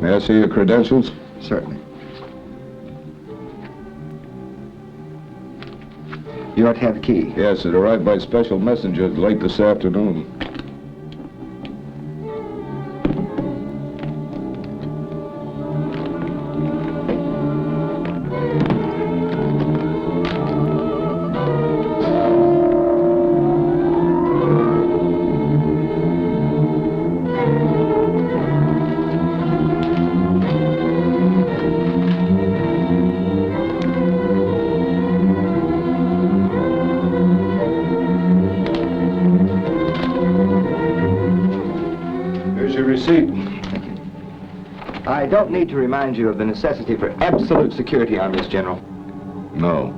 May I see your credentials? Certainly. You ought to have the key. Yes, it arrived by special messenger late this afternoon. I don't need to remind you of the necessity for absolute security on this, General. No.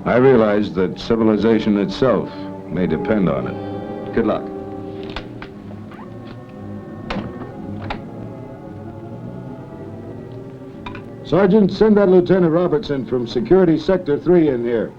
I realize that civilization itself may depend on it. Good luck. Sergeant, send that Lieutenant Robertson from Security Sector 3 in here.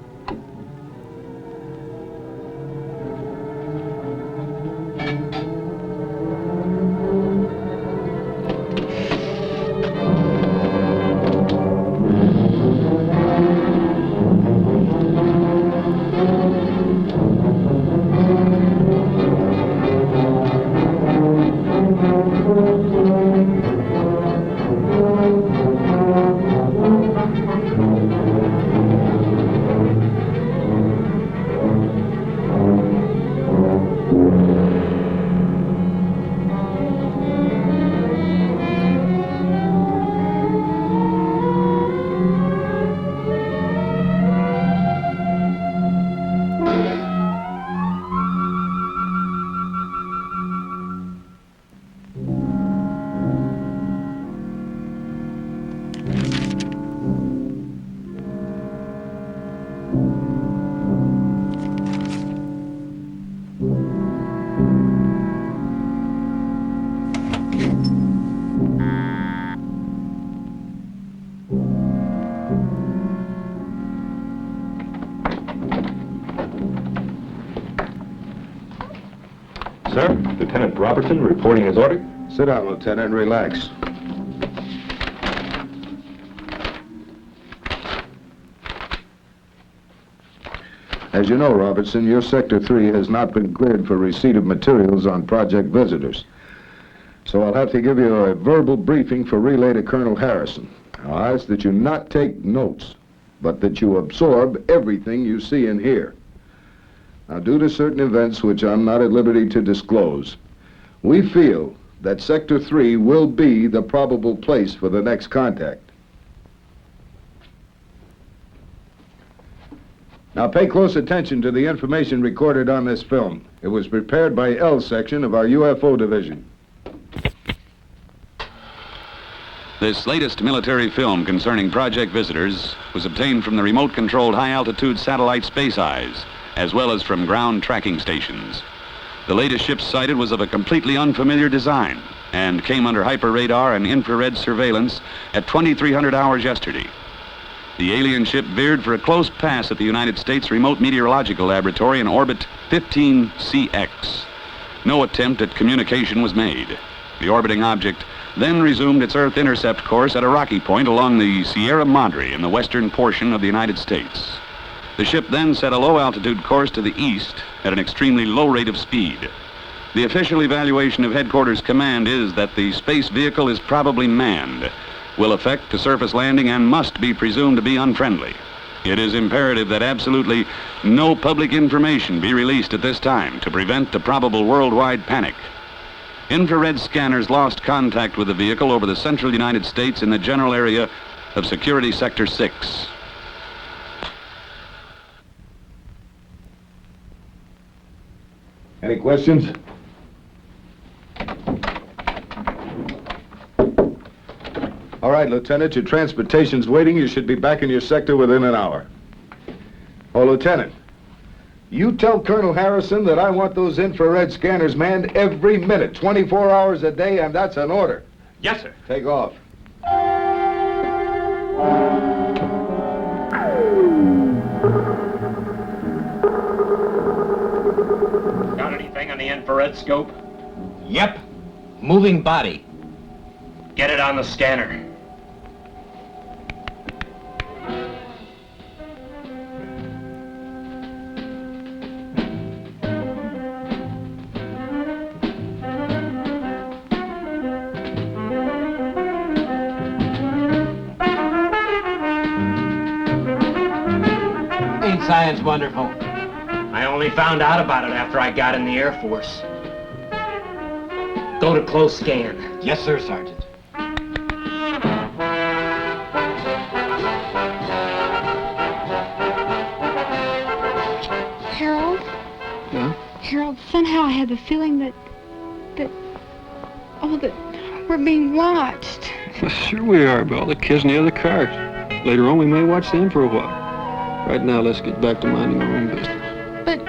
Sir, Lieutenant Robertson reporting his order. Sit down, Lieutenant, and relax. As you know, Robertson, your Sector 3 has not been cleared for receipt of materials on project visitors. So I'll have to give you a verbal briefing for relay to Colonel Harrison. I'll ask that you not take notes, but that you absorb everything you see and hear. Now, due to certain events which I'm not at liberty to disclose, we feel that Sector 3 will be the probable place for the next contact. Now, pay close attention to the information recorded on this film. It was prepared by L Section of our UFO Division. This latest military film concerning project visitors was obtained from the remote-controlled high-altitude satellite Space Eyes, as well as from ground tracking stations. The latest ship sighted was of a completely unfamiliar design and came under hyper-radar and infrared surveillance at 2300 hours yesterday. The alien ship veered for a close pass at the United States Remote Meteorological Laboratory in orbit 15CX. No attempt at communication was made. The orbiting object then resumed its Earth intercept course at a rocky point along the Sierra Madre in the western portion of the United States. The ship then set a low-altitude course to the east at an extremely low rate of speed. The official evaluation of Headquarters Command is that the space vehicle is probably manned, will effect a surface landing, and must be presumed to be unfriendly. It is imperative that absolutely no public information be released at this time to prevent a probable worldwide panic. Infrared scanners lost contact with the vehicle over the central United States in the general area of Security Sector 6. Any questions? All right, Lieutenant, your transportation's waiting. You should be back in your sector within an hour. Oh, Lieutenant, you tell Colonel Harrison that I want those infrared scanners manned every minute, 24 hours a day, and that's an order. Yes, sir. Take off. Got anything on the infrared scope? Yep. Moving body. Get it on the scanner. Ain't science wonderful? I only found out about it after I got in the Air Force. Go to close scan. Yes, sir, Sergeant. Harold? Yeah? Harold, somehow I have the feeling that we're being watched. Well, sure we are, by all the kids in the other cars. Later on, we may watch them for a while. Right now, let's get back to minding our own business. But,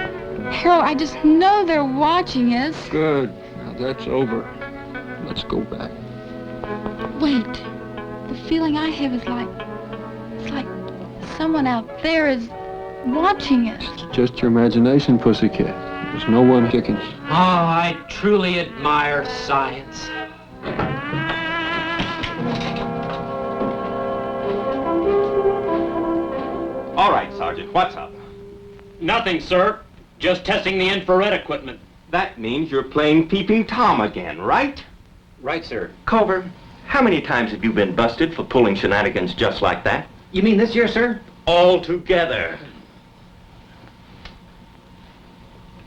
Harold, I just know they're watching us. Good. Now that's over. Let's go back. Wait. The feeling I have is it's like someone out there is watching us. It's just your imagination, pussycat. There's no one kicking. Oh, I truly admire science. All right, Sergeant, what's up? Nothing, sir. Just testing the infrared equipment. That means you're playing Peeping Tom again, right? Right, sir. Culver, how many times have you been busted for pulling shenanigans just like that? You mean this year, sir? All together.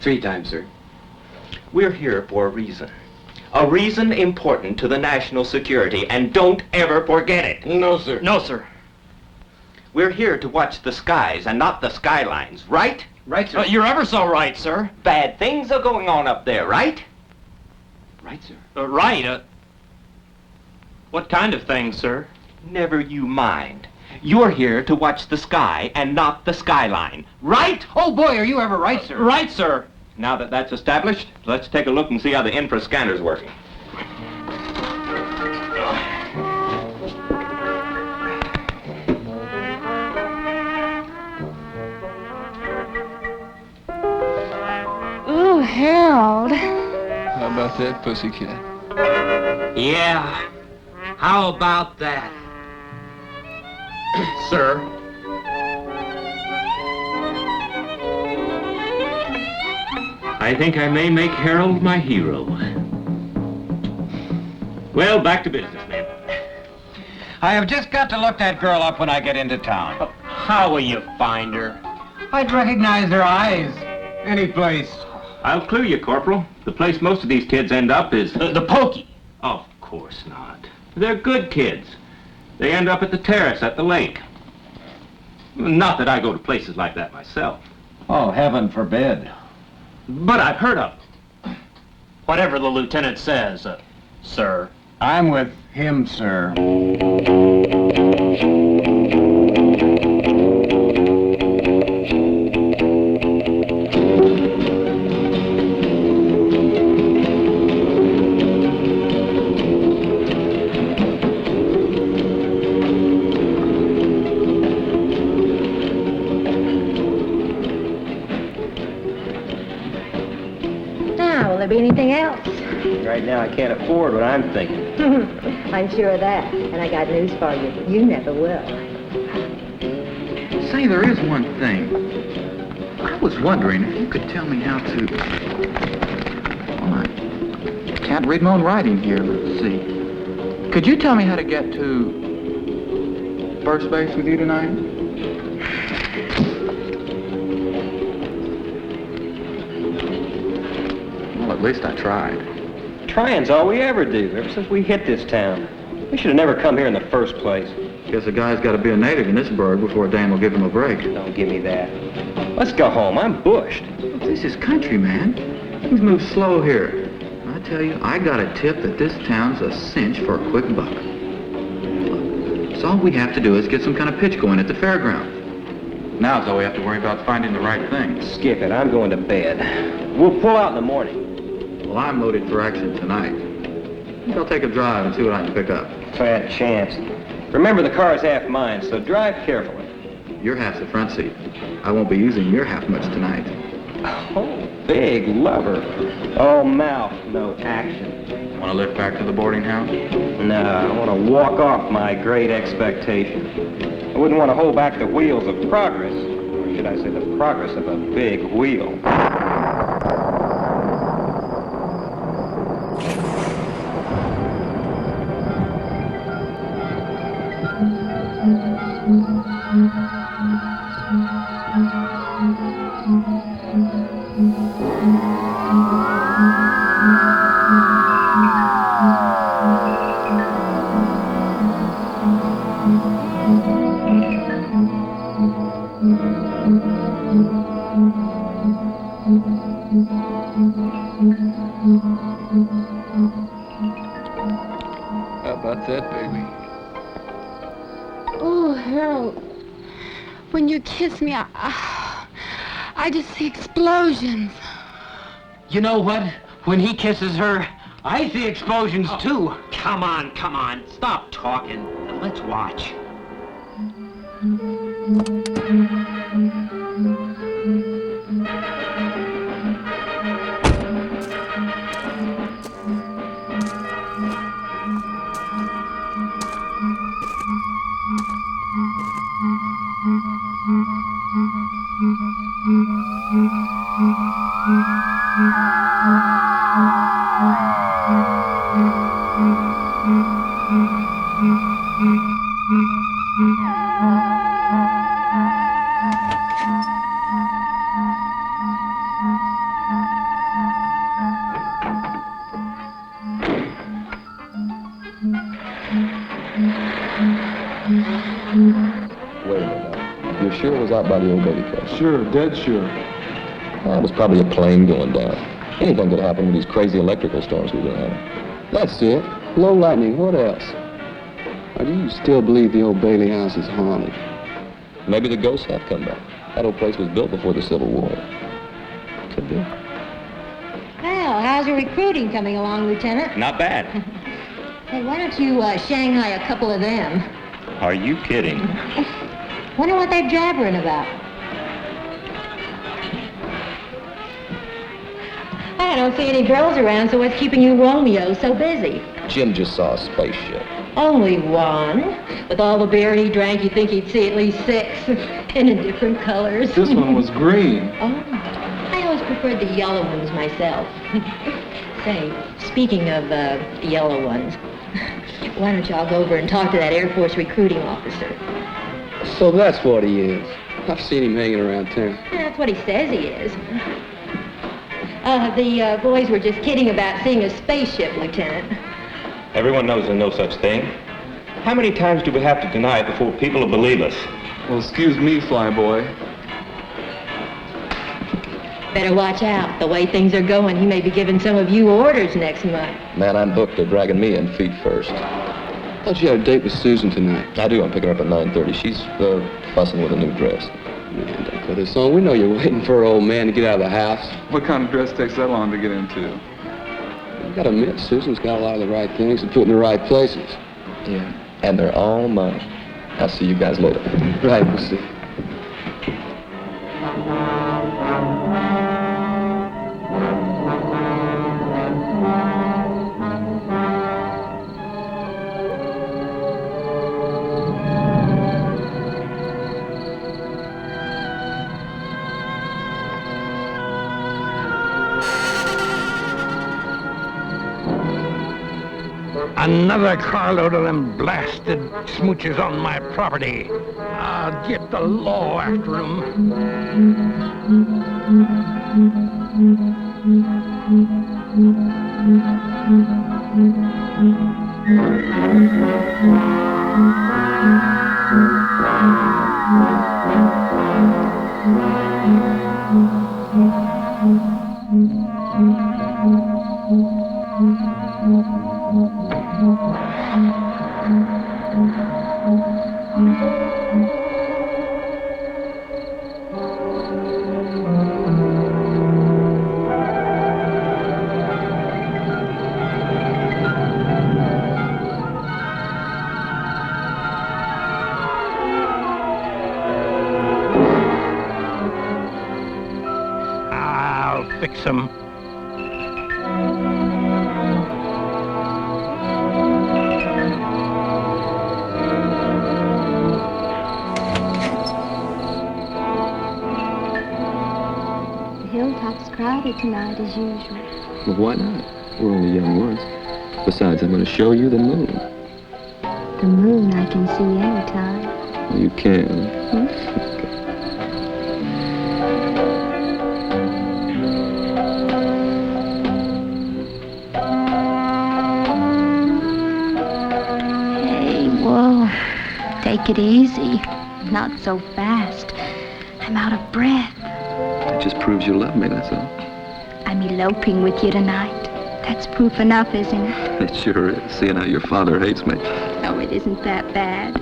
3 times, sir. We're here for a reason. A reason important to the national security, and don't ever forget it. No, sir. No, sir. We're here to watch the skies and not the skylines, right? Right, sir. You're ever so right, sir. Bad things are going on up there, right? Right, sir. Right. What kind of things, sir? Never you mind. You're here to watch the sky and not the skyline, right? Oh, boy, are you ever right, sir? Right, sir. Now that that's established, let's take a look and see how the infra scanner's working. Ooh, Harold. How about that, pussycat? Yeah. How about that? Sir. I think I may make Harold my hero. Well, back to business, man. I have just got to look that girl up when I get into town. How will you find her? I'd recognize her eyes. Any place. I'll clue you, Corporal. The place most of these kids end up is... The pokey. Of course not. They're good kids. They end up at the terrace at the lake. Not that I go to places like that myself. Oh, heaven forbid. But I've heard of them. Whatever the lieutenant says, sir. I'm with him, sir. Now, will there be anything else? Right now, I can't afford what I'm thinking. I'm sure of that. And I got news for you. You never will. Say, there is one thing. I was wondering if you could tell me how to... Well, I can't read my own writing here. Let's see. Could you tell me how to get to first base with you tonight? Well, at least I tried. Trying's all we ever do, ever since we hit this town. We should have never come here in the first place. Guess a guy's got to be a native in this burg before Dan will give him a break. Don't give me that. Let's go home. I'm bushed. Look, this is country, man. Things move slow here. I tell you, I got a tip that this town's a cinch for a quick buck. Look, so all we have to do is get some kind of pitch going at the fairground. Now's all we have to worry about finding the right thing. Skip it. I'm going to bed. We'll pull out in the morning. Well, I'm loaded for action tonight. I think I'll take a drive and see what I can pick up. Fat chance. Remember, the car's half mine, so drive carefully. Your half's the front seat. I won't be using your half much tonight. Oh. big lover. All mouth, no action. Want to lift back to the boarding house? No, I want to walk off my great expectation. I wouldn't want to hold back the wheels of progress, or should I say the progress of a big wheel. How about that, baby? Oh, Harold. When you kiss me, I just see explosions. You know what? When he kisses her, I see explosions too. Come on. Stop talking. Let's watch. Wait a minute now. You're sure it was out by the old baby place? Sure, dead sure. Well, it was probably a plane going down. Anything could happen with these crazy electrical storms we've been having. That's it. Low lightning, what else? Or do you still believe the old Bailey house is haunted? Maybe the ghosts have come back. That old place was built before the Civil War. Could be. Well, how's your recruiting coming along, Lieutenant? Not bad. Hey, why don't you Shanghai a couple of them? Are you kidding? Wonder what they're jabbering about. I don't see any girls around, so what's keeping you Romeo so busy? Jim just saw a spaceship. Only one. With all the beer he drank, you'd think he'd see at least 6, and in different colors. This one was green. Oh, I always preferred the yellow ones myself. Say, speaking of yellow ones, why don't y'all go over and talk to that Air Force recruiting officer? So that's what he is. I've seen him hanging around town. That's what he says he is. The boys were just kidding about seeing a spaceship, Lieutenant. Everyone knows there's no such thing. How many times do we have to deny it before people will believe us? Well, excuse me, flyboy. Better watch out. The way things are going, he may be giving some of you orders next month. Man, I'm booked. They're dragging me in feet first. Thought you had a date with Susan tonight. I do. I'm picking her up at 9:30. She's fussing with a new dress. Man, don't put this on. We know you're waiting for an old man to get out of the house. What kind of dress takes that long to get into? You gotta admit, Susan's got a lot of the right things and put in the right places. Yeah. And they're all mine. I'll see you guys later. Right, we'll see. Another carload of them blasted smooches on my property. I'll get the law after 'em. fix 'em. The hilltop's crowded tonight as usual. Well, why not? We're only young ones. Besides, I'm going to show you the moon. The moon I can see anytime. You can. Hey, whoa. Take it easy. Not so fast. I'm out of breath. That just proves you love me, that's all. I'm eloping with you tonight. That's proof enough, isn't it? It sure is, seeing how your father hates me. No, it isn't that bad.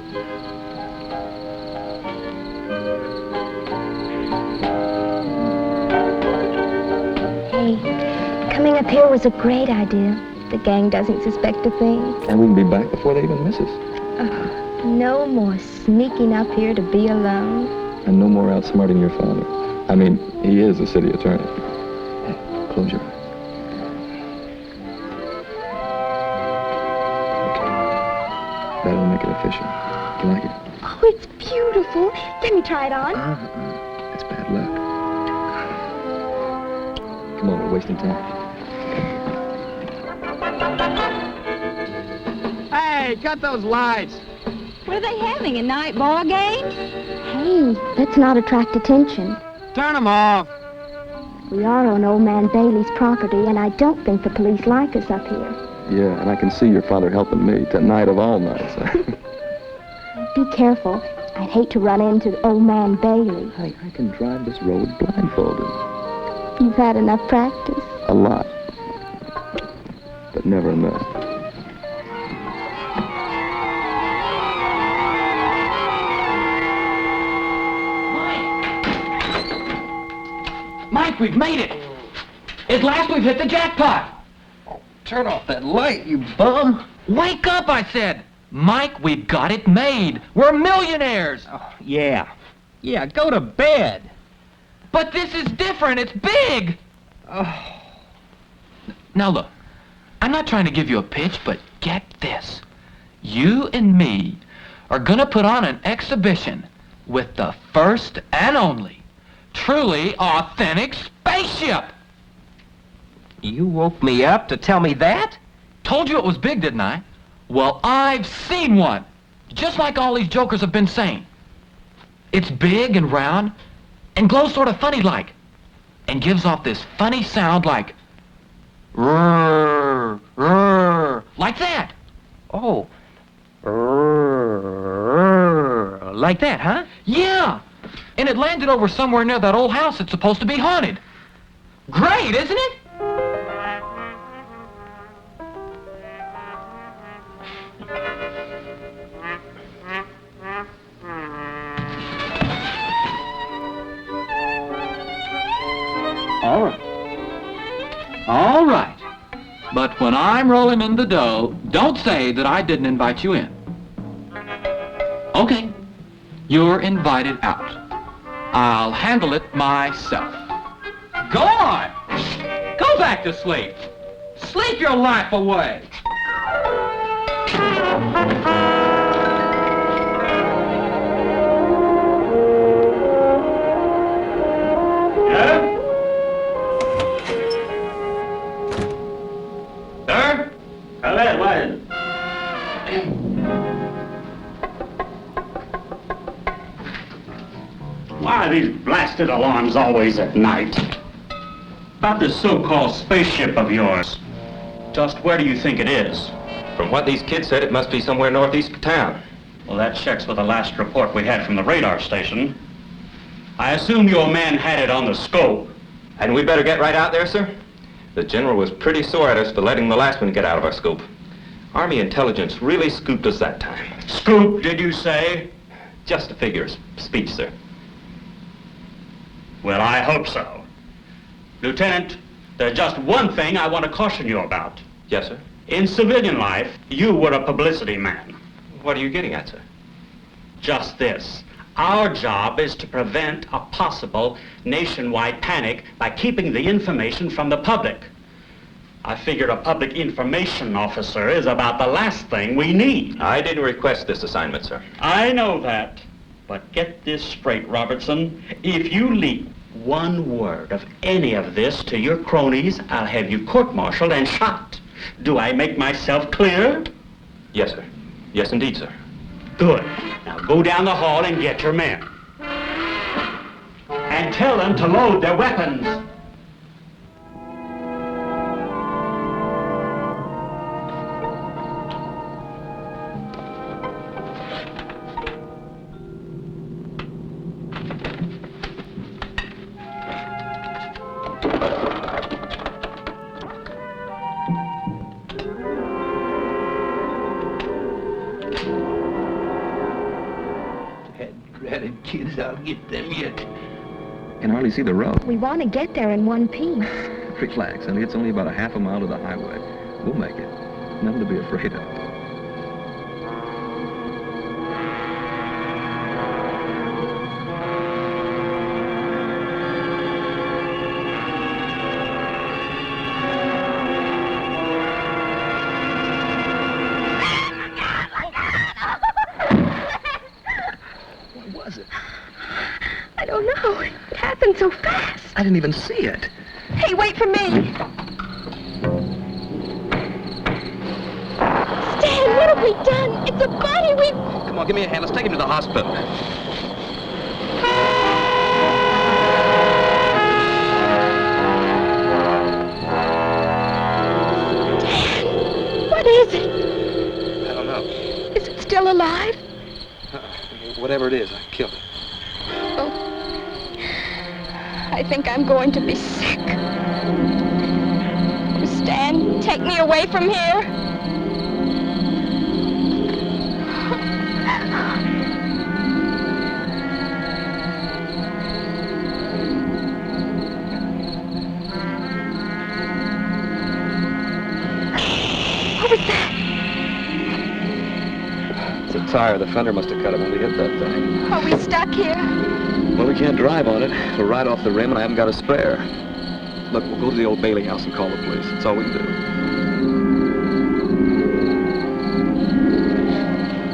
Hey, coming up here was a great idea. The gang doesn't suspect a thing. And we can be back before they even miss us. No more sneaking up here to be alone. And no more outsmarting your father. I mean, he is the city attorney. Hey, close your eyes. That'll make it official. You like it? Oh, it's beautiful. Let me try it on. It's bad luck. Come on, we're wasting time. Hey, cut those lights. What are they having, a night ball game? Hey, let's not attract attention. Turn them off. We are on Old Man Bailey's property, and I don't think the police like us up here. Yeah, and I can see your father helping me tonight of all nights. Be careful. I'd hate to run into Old Man Bailey. Hey, I can drive this road blindfolded. You've had enough practice. A lot. But never enough. Mike, we've made it. At last we've hit the jackpot. Turn off that light, you bum. Wake up, I said. Mike, we've got it made. We're millionaires. Oh, yeah. Yeah, go to bed. But this is different. It's big. Oh. Now look, I'm not trying to give you a pitch, but get this. You and me are gonna put on an exhibition with the first and only truly authentic spaceship. You woke me up to tell me that? Told you it was big, didn't I? Well, I've seen one. Just like all these jokers have been saying. It's big and round and glows sort of funny-like and gives off this funny sound like rrrr, rrrr, like that. Oh. Like that, huh? Yeah. And it landed over somewhere near that old house that's supposed to be haunted. Great, isn't it? All right. All right. But when I'm rolling in the dough, don't say that I didn't invite you in. Okay. You're invited out. I'll handle it myself. Go on! Go back to sleep. Sleep your life away. Yeah? Sir? Come in, what is it? Why are these blasted alarms always at night? About this so-called spaceship of yours. Just where do you think it is? From what these kids said, it must be somewhere northeast of town. Well, that checks with the last report we had from the radar station. I assume your man had it on the scope. Hadn't we better get right out there, sir? The general was pretty sore at us for letting the last one get out of our scope. Army intelligence really scooped us that time. Scoop, did you say? Just a figure of speech, sir. Well, I hope so. Lieutenant, there's just one thing I want to caution you about. Yes, sir? In civilian life, you were a publicity man. What are you getting at, sir? Just this. Our job is to prevent a possible nationwide panic by keeping the information from the public. I figured a public information officer is about the last thing we need. I didn't request this assignment, sir. I know that. But get this straight, Robertson. If you leak one word of any of this to your cronies, I'll have you court-martialed and shot. Do I make myself clear? Yes, sir. Yes, indeed, sir. Good. Now go down the hall and get your men. And tell them to load their weapons. Ratted kids, I'll get them yet. Can hardly see the road. We want to get there in one piece. Relax, honey. It's only about a half a mile to the highway. We'll make it. Nothing to be afraid of. I don't know. It happened so fast. I didn't even see it. Hey, wait for me. Stan, what have we done? It's a body. Come on, give me a hand. Let's take him to the hospital. Stan, what is it? I don't know. Is it still alive? Whatever it is, I killed it. Oh, I think I'm going to be sick. Oh, Stan, take me away from here. What was that? It's a tire. The fender must have cut it when we hit that thing. Are we stuck here? Well, we can't drive on it. We're right off the rim, and I haven't got a spare. Look, we'll go to the old Bailey house and call the police. That's all we can do.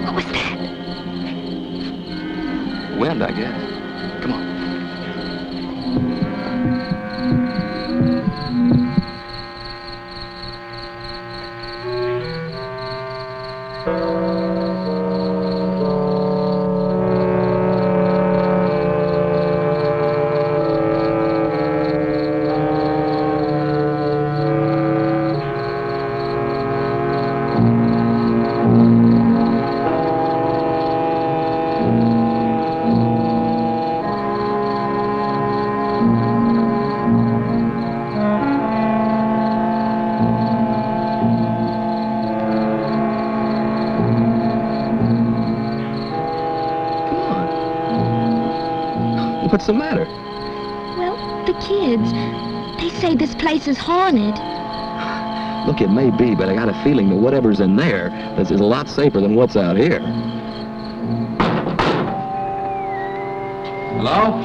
What was that? Wind, I guess. Come on. What's the matter? Well, the kids, they say this place is haunted. Look, it may be, but I got a feeling that whatever's in there is a lot safer than what's out here. Hello?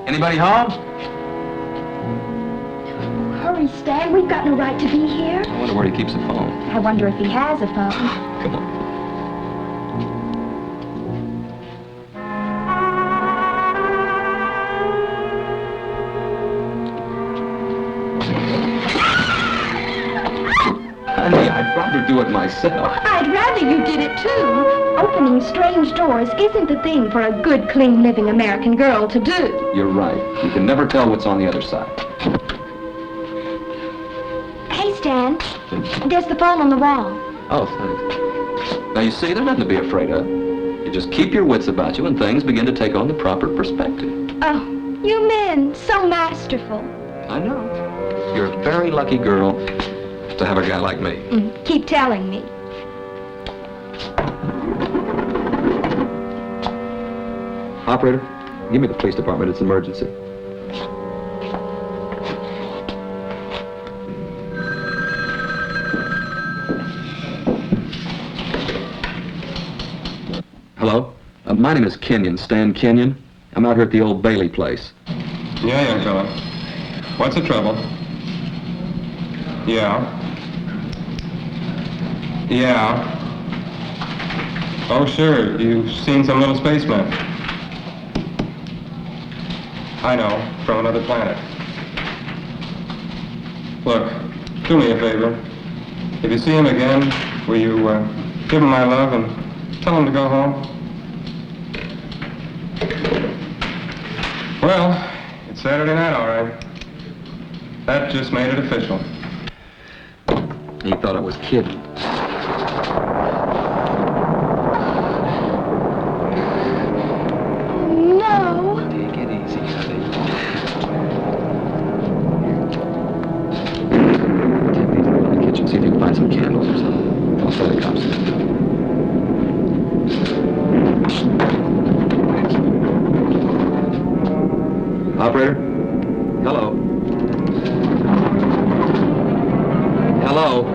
Anybody home? Hurry, Stan, we've got no right to be here. I wonder where he keeps the phone. I wonder if he has a phone. Come on. Honey, I'd rather do it myself. I'd rather you did it, too. Opening strange doors isn't the thing for a good, clean, living American girl to do. You're right. You can never tell what's on the other side. Hey, Stan, there's the phone on the wall. Oh, thanks. Now, you see, there's nothing to be afraid of. You just keep your wits about you and things begin to take on the proper perspective. Oh, you men, so masterful. I know. You're a very lucky girl to have a guy like me. Keep telling me. Operator, give me the police department. It's an emergency. Hello? My name is Kenyon, Stan Kenyon. I'm out here at the old Bailey place. Yeah, young fella. What's the trouble? Yeah. Yeah. Oh, sure. You've seen some little spaceman. I know, from another planet. Look, do me a favor. If you see him again, will you give him my love and tell him to go home? Well, it's Saturday night, all right. That just made it official. He thought I was kidding. No. Take it easy, honey. Take these around the kitchen, see if you can find some candles or something. I'll tell the cops. Operator? Hello? Hello?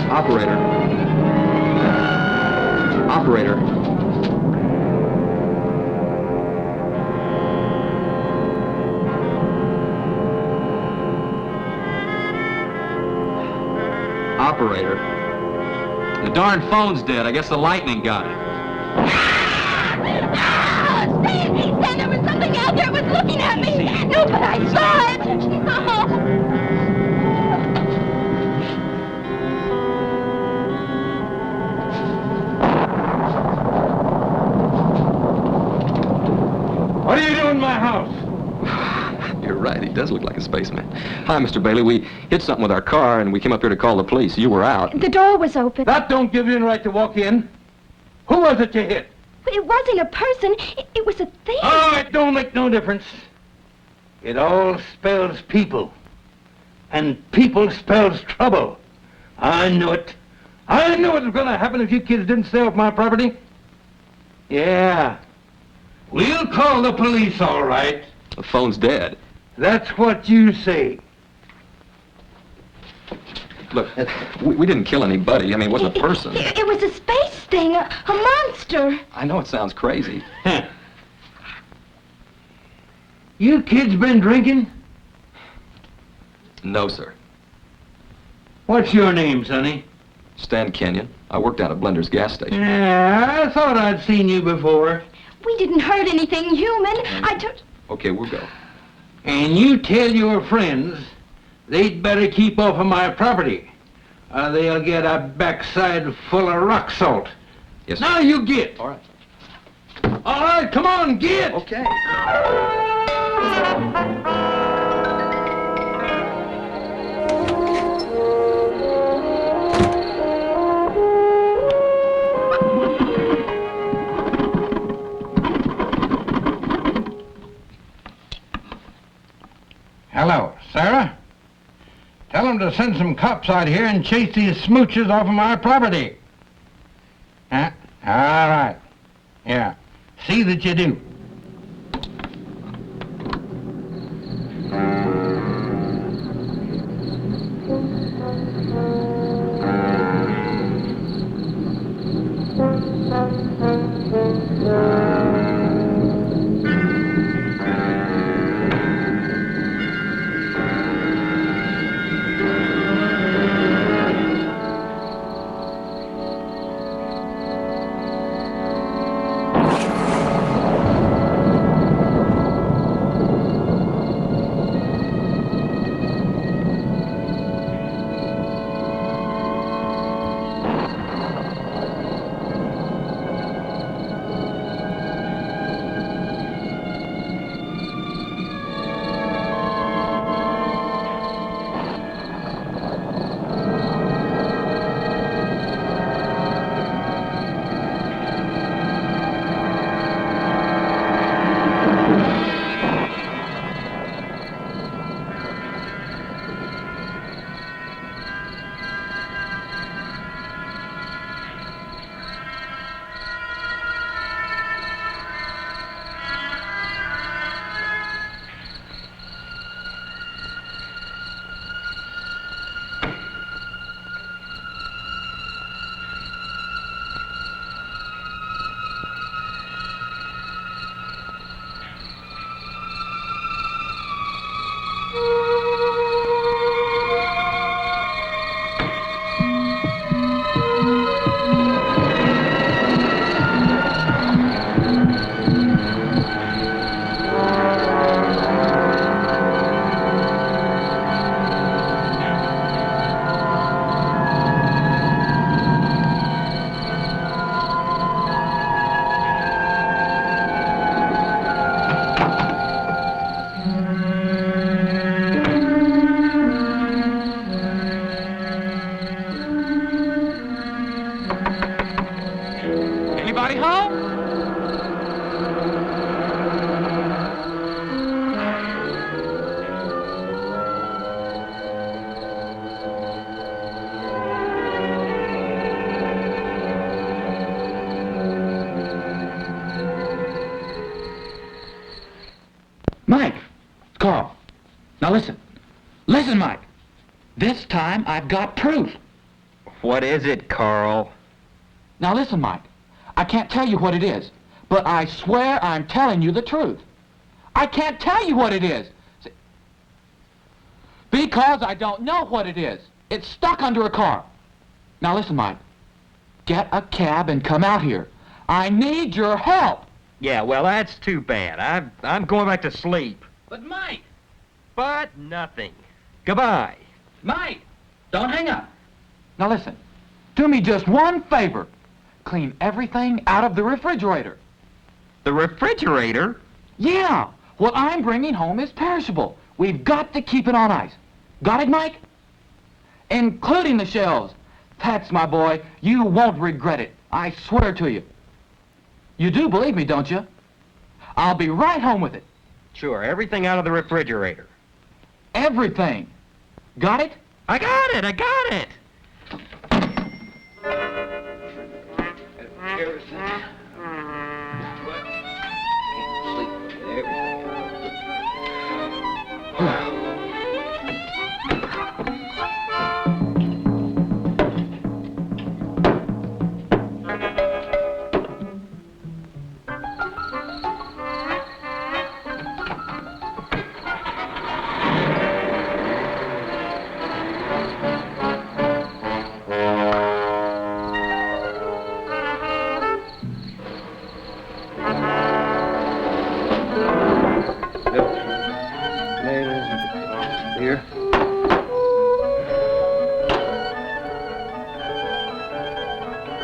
Operator? Operator? Operator? The darn phone's dead. I guess the lightning got it. Stan, there was something out there. It was looking at me. No, but I saw it. No. What are you doing in my house? You're right, he does look like a spaceman. Hi, Mr. Bailey. We hit something with our car, and we came up here to call the police. You were out. The door was open. That don't give you the right to walk in. Who was it you hit? It wasn't a person. It was a thing. Oh, it don't make no difference. It all spells people. And people spells trouble. I knew it. I knew it was going to happen if you kids didn't stay off my property. Yeah. We'll call the police, all right. The phone's dead. That's what you say. Look, we didn't kill anybody. I mean, it wasn't a person. It was a space thing, a monster. I know it sounds crazy. You kids been drinking? No, sir. What's your name, Sonny? Stan Kenyon. I work down at Blender's gas station. Yeah, I thought I'd seen you before. We didn't hurt anything human. Okay, we'll go. And you tell your friends they'd better keep off of my property, or they'll get a backside full of rock salt. Yes, sir. Now you get. All right. All right, come on, get. Okay. Hello, Sarah? Tell them to send some cops out here and chase these smoochers off of my property. Huh? All right. Yeah. See that you do. Mike home? Mike! Carl. Now listen. Listen, Mike. This time I've got proof. What is it, Carl? Now listen, Mike. I can't tell you what it is, but I swear I'm telling you the truth. I can't tell you what it is. Because I don't know what it is. It's stuck under a car. Now listen, Mike. Get a cab and come out here. I need your help. Yeah, well, that's too bad. I'm going back to sleep. But Mike! But nothing. Goodbye. Mike! Don't hang up. Now listen. Do me just one favor. Clean everything out of the refrigerator. The refrigerator? Yeah. What I'm bringing home is perishable. We've got to keep it on ice. Got it, Mike? Including the shells. That's my boy. You won't regret it. I swear to you. You do believe me, don't you? I'll be right home with it. Sure, everything out of the refrigerator. Everything. Got it? I got it! Everything. Here.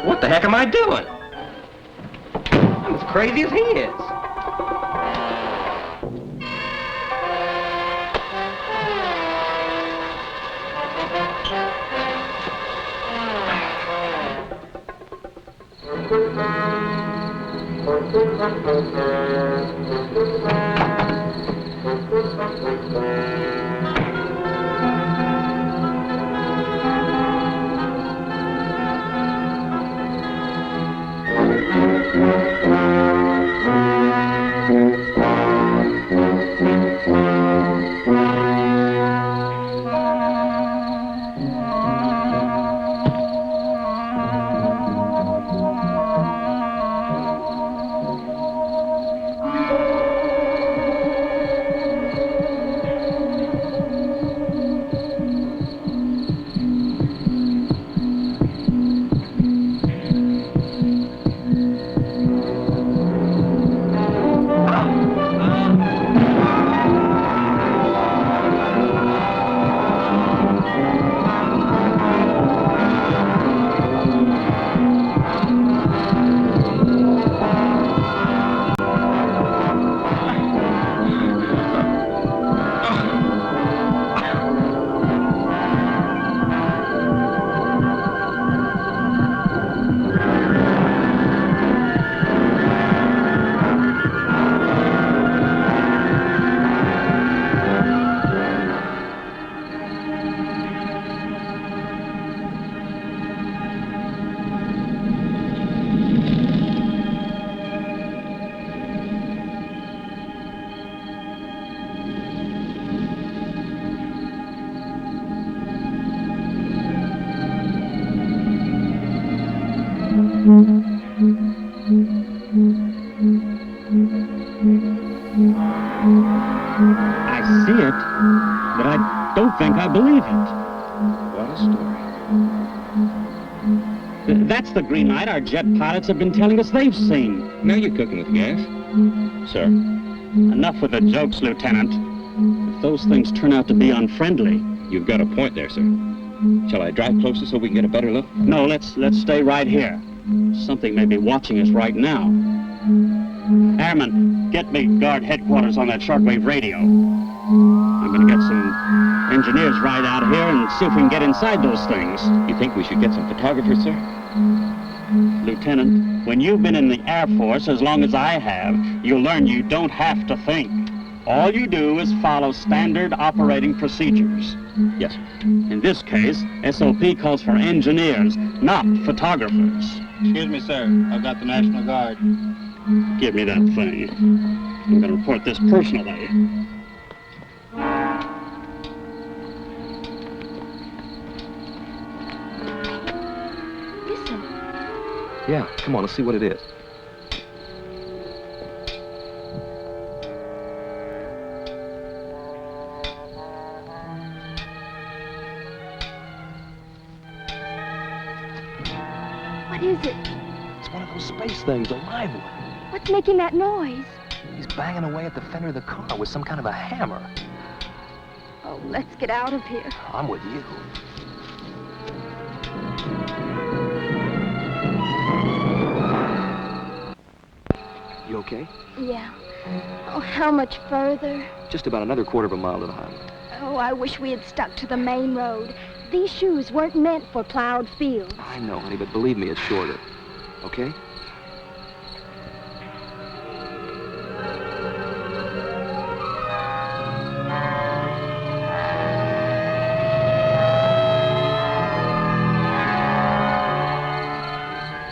What the heck am I doing? I'm as crazy as he is. I see it, but I don't think I believe it. What a story. That's the green light our jet pilots have been telling us they've seen. Now you're cooking with gas. Sir, enough with the jokes, Lieutenant. If those things turn out to be unfriendly... You've got a point there, sir. Shall I drive closer so we can get a better look? No, let's stay right here. Something may be watching us right now. Airman, get me guard headquarters on that shortwave radio. I'm gonna get some engineers right out here and see if we can get inside those things. You think we should get some photographers, sir? Lieutenant, when you've been in the Air Force as long as I have, you'll learn you don't have to think. All you do is follow standard operating procedures. Yes, sir. In this case, SOP calls for engineers, not photographers. Excuse me, sir. I've got the National Guard. Give me that thing. I'm going to report this personally. Listen. Yeah, come on, let's see what it is. What is it? It's one of those space things, a live one. What's making that noise? He's banging away at the fender of the car with some kind of a hammer. Oh, let's get out of here. I'm with you. You okay? Yeah. Oh, how much further? Just about another quarter of a mile to the highway. Oh, I wish we had stuck to the main road. These shoes weren't meant for plowed fields. I know, honey, but believe me, it's shorter. Okay?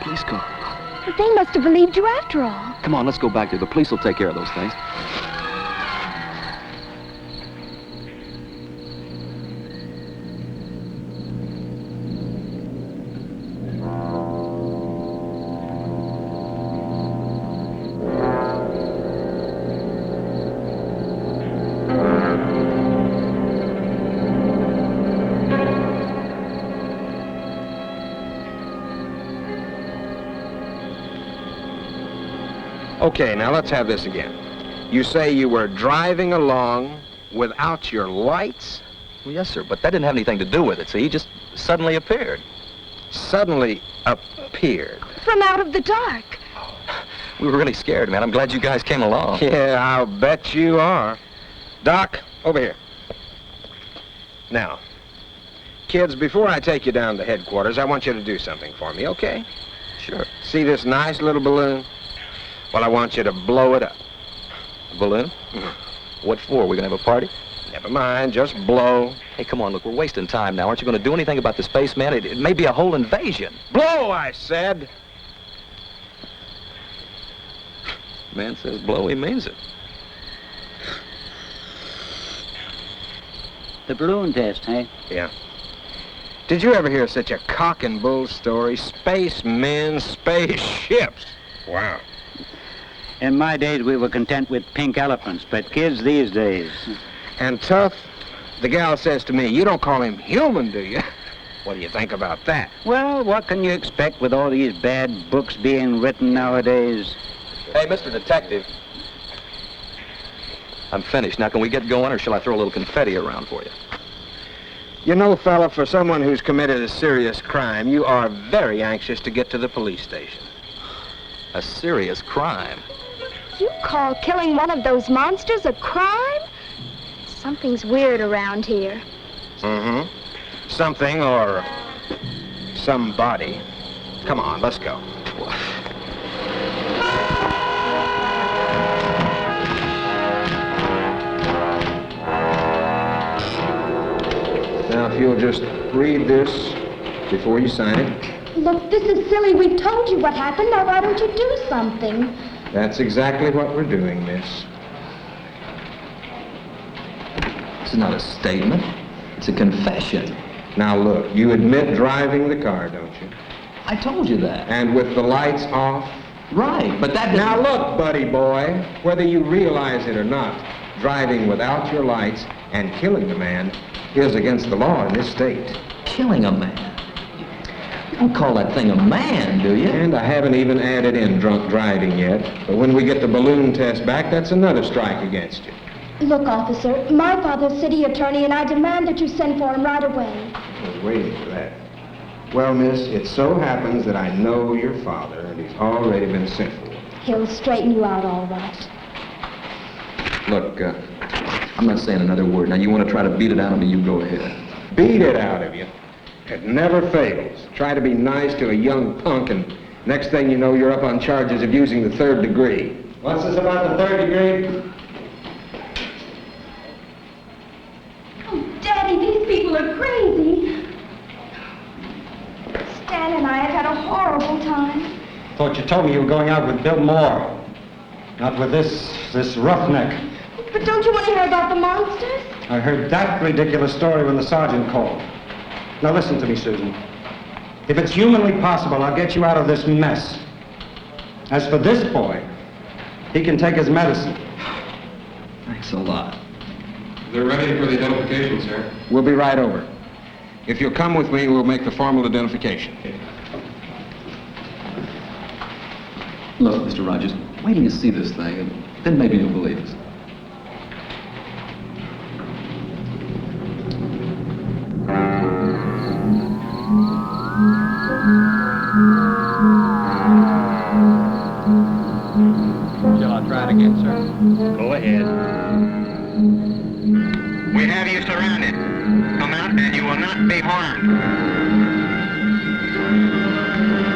Police car. But they must have believed you after all. Come on, let's go back there. The police will take care of those things. Okay, now let's have this again. You say you were driving along without your lights? Well, yes, sir, but that didn't have anything to do with it. See, he just suddenly appeared. Suddenly appeared? From out of the dark. We were really scared, man. I'm glad you guys came along. Yeah, I'll bet you are. Doc, over here. Now, kids, before I take you down to headquarters, I want you to do something for me, okay? Sure. See this nice little balloon? Well, I want you to blow it up. A balloon? Mm-hmm. What for? We're gonna have a party? Never mind, just blow. Hey, come on, look, we're wasting time now. Aren't you gonna do anything about the spaceman? It may be a whole invasion. Blow, I said. Man says blow, he means it. The balloon test, eh? Yeah. Did you ever hear such a cock and bull story? Spacemen, spaceships. Wow. In my days, we were content with pink elephants, but kids these days... And Tough, the gal says to me, you don't call him human, do you? What do you think about that? Well, what can you expect with all these bad books being written nowadays? Hey, Mr. Detective. I'm finished. Now, can we get going, or shall I throw a little confetti around for you? You know, fella, for someone who's committed a serious crime, you are very anxious to get to the police station. A serious crime? You call killing one of those monsters a crime? Something's weird around here. Mm-hmm. Something or somebody. Come on, let's go. Now, if you'll just read this before you sign it. Look, this is silly. We've told you what happened. Now, why don't you do something? That's exactly what we're doing, miss. This is not a statement. It's a confession. Now, look, you admit driving the car, don't you? I told you that. And with the lights off? Right, but that... Now, look, buddy boy, whether you realize it or not, driving without your lights and killing the man is against the law in this state. Killing a man? You don't call that thing a man, do you? And I haven't even added in drunk driving yet. But when we get the balloon test back, that's another strike against you. Look, officer, my father's city attorney, and I demand that you send for him right away. I was waiting for that. Well, miss, it so happens that I know your father, and he's already been sent for. He'll straighten you out all right. Look, I'm not saying another word. Now, you want to try to beat it out of me, you go ahead. Beat it out of you? It never fails. Try to be nice to a young punk, and Next thing you know, you're up on charges of using the third degree. What's this about the third degree? Oh, Daddy, these people are crazy. Stan and I have had a horrible time. Thought you told me you were going out with Bill Moore. Not with this roughneck. But don't you want to hear about the monsters? I heard that ridiculous story when the sergeant called. Now listen to me, Susan. If it's humanly possible, I'll get you out of this mess. As for this boy, he can take his medicine. Thanks a lot. They're ready for the identification, sir. We'll be right over. If you'll come with me, we'll make the formal identification. Look, Mr. Rogers, wait till you see this thing, and then maybe you'll believe us. Shall I try it again, sir? Go ahead. We have you surrounded. Come out and you will not be harmed.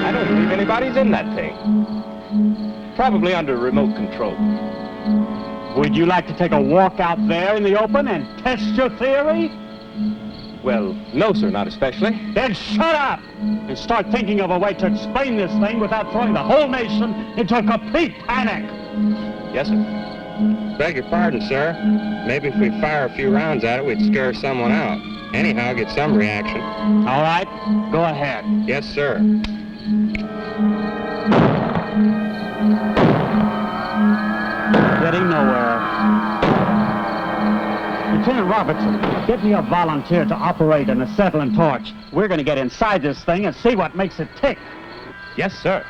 I don't believe anybody's in that thing. Probably under remote control. Would you like to take a walk out there in the open and test your theory? Well, no, sir, not especially. Then shut up and start thinking of a way to explain this thing without throwing the whole nation into a complete panic. Yes, sir. Beg your pardon, sir. Maybe if we fire a few rounds at it, we'd scare someone out. Anyhow, get some reaction. All right, go ahead. Yes, sir. Getting nowhere. Lieutenant Robertson, get me a volunteer to operate an acetylene torch. We're going to get inside this thing and see what makes it tick. Yes, sir.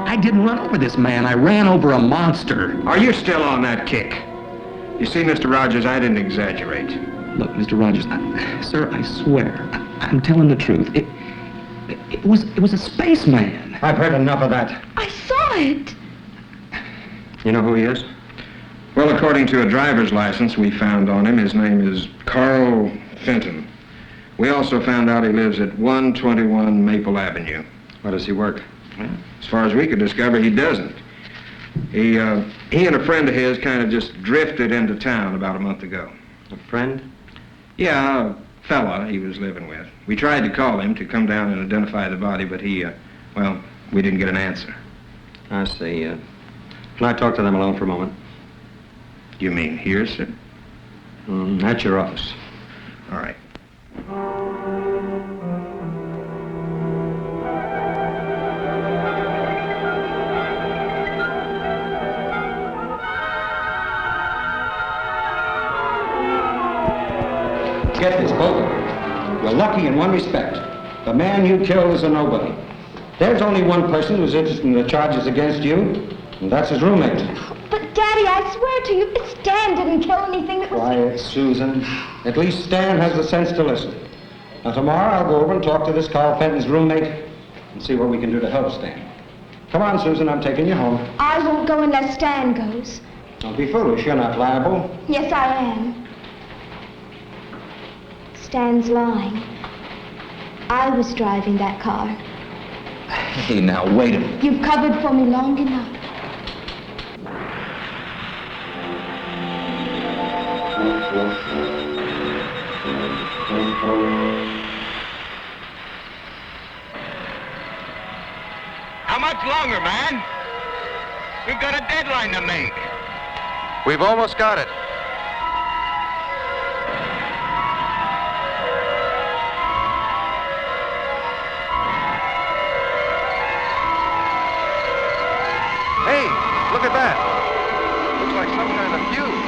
I didn't run over this man. I ran over a monster. Are you still on that kick? You see, Mr. Rogers, I didn't exaggerate. Look, Mr. Rogers, sir, I swear, I'm telling the truth. It was a spaceman. I've heard enough of that. I saw it. You know who he is? Well, according to a driver's license we found on him, his name is Carl Fenton. We also found out he lives at 121 Maple Avenue. Where does he work? Well, as far as we could discover, he doesn't. He and a friend of his kind of just drifted into town about a month ago. A friend? Yeah, a fella he was living with. We tried to call him to come down and identify the body, but well, we didn't get an answer. I see. Can I talk to them alone for a moment? You mean here, sir? At your office. All right. Get this, both of you. You're lucky in one respect. The man you killed is a nobody. There's only one person who's interested in the charges against you, and that's his roommate. But, Daddy, I swear to you, Stan didn't kill anything that was... Quiet, Susan. At least Stan has the sense to listen. Now, tomorrow I'll go over and talk to this Carl Fenton's roommate and see what we can do to help Stan. Come on, Susan, I'm taking you home. I won't go unless Stan goes. Don't be foolish, you're not liable. Yes, I am. Stan's lying. I was driving that car. Hey, now, wait a minute. You've covered for me long enough. How much longer, man? We got a deadline to make. We've almost got it. Hey, look at that. Looks like some kind of fuse.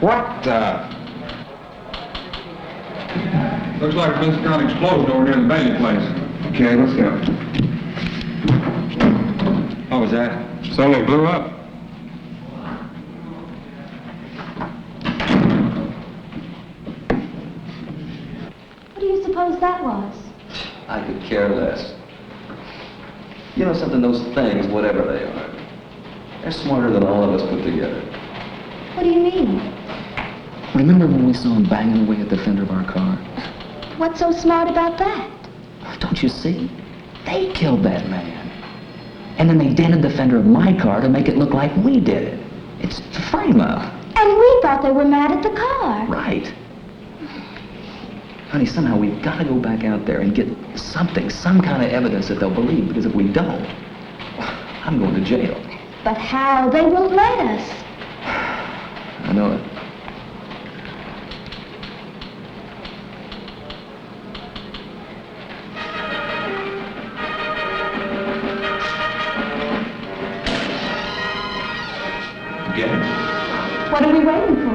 What the? Looks like there's been an explosion over near the Bailey place. Okay, let's go. What was that? Something blew up. What do you suppose that was? I could care less. You know something, those things, whatever they are, they're smarter than all of us put together. What do you mean? Remember when we saw them banging away at the fender of our car? What's so smart about that? Don't you see? They killed that man. And then they dented the fender of my car to make it look like we did it. It's a frame-up. And we thought they were mad at the car. Right. Honey, somehow we've got to go back out there and get something, some kind of evidence that they'll believe, because if we don't, I'm going to jail. But how? They won't let us. I know it. Get it? What are we waiting for?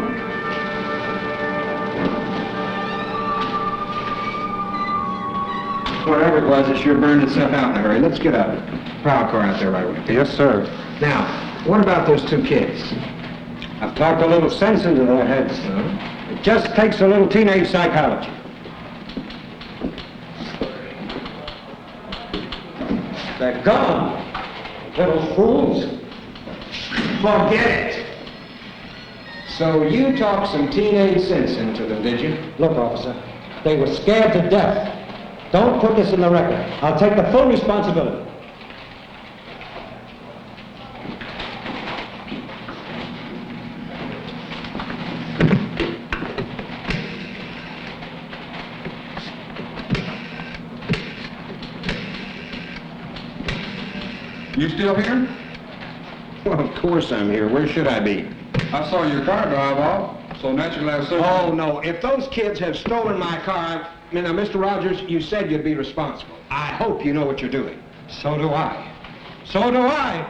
Whatever it was, it sure burned itself out in a hurry. Let's get a power car out there right away. Yes, sir. Now, what about those two kids? I've talked a little sense into their heads. It just takes a little teenage psychology. They're gone. Little fools. Forget it. So you talked some teenage sense into them, did you? Look, officer, they were scared to death. Don't put this in the record. I'll take the full responsibility. You still here? Well, of course I'm here. Where should I be? I saw your car drive off, so naturally I searched. Oh, no. If those kids have stolen my car, now, Mr. Rogers, you said you'd be responsible. I hope you know what you're doing. So do I. So do I.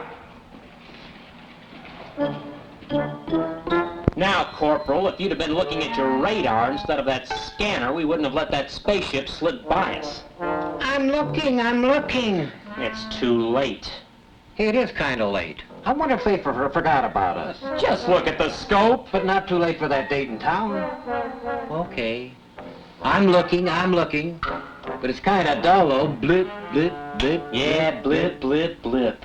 Now, Corporal, if you'd have been looking at your radar instead of that scanner, we wouldn't have let that spaceship slip by us. I'm looking. It's too late. It is kind of late. I wonder if they forgot about us. Just look at the scope. But not too late for that date in town. Okay. I'm looking. But it's kind of dull, though. Blip, blip, blip. Yeah, blip, blip, blip.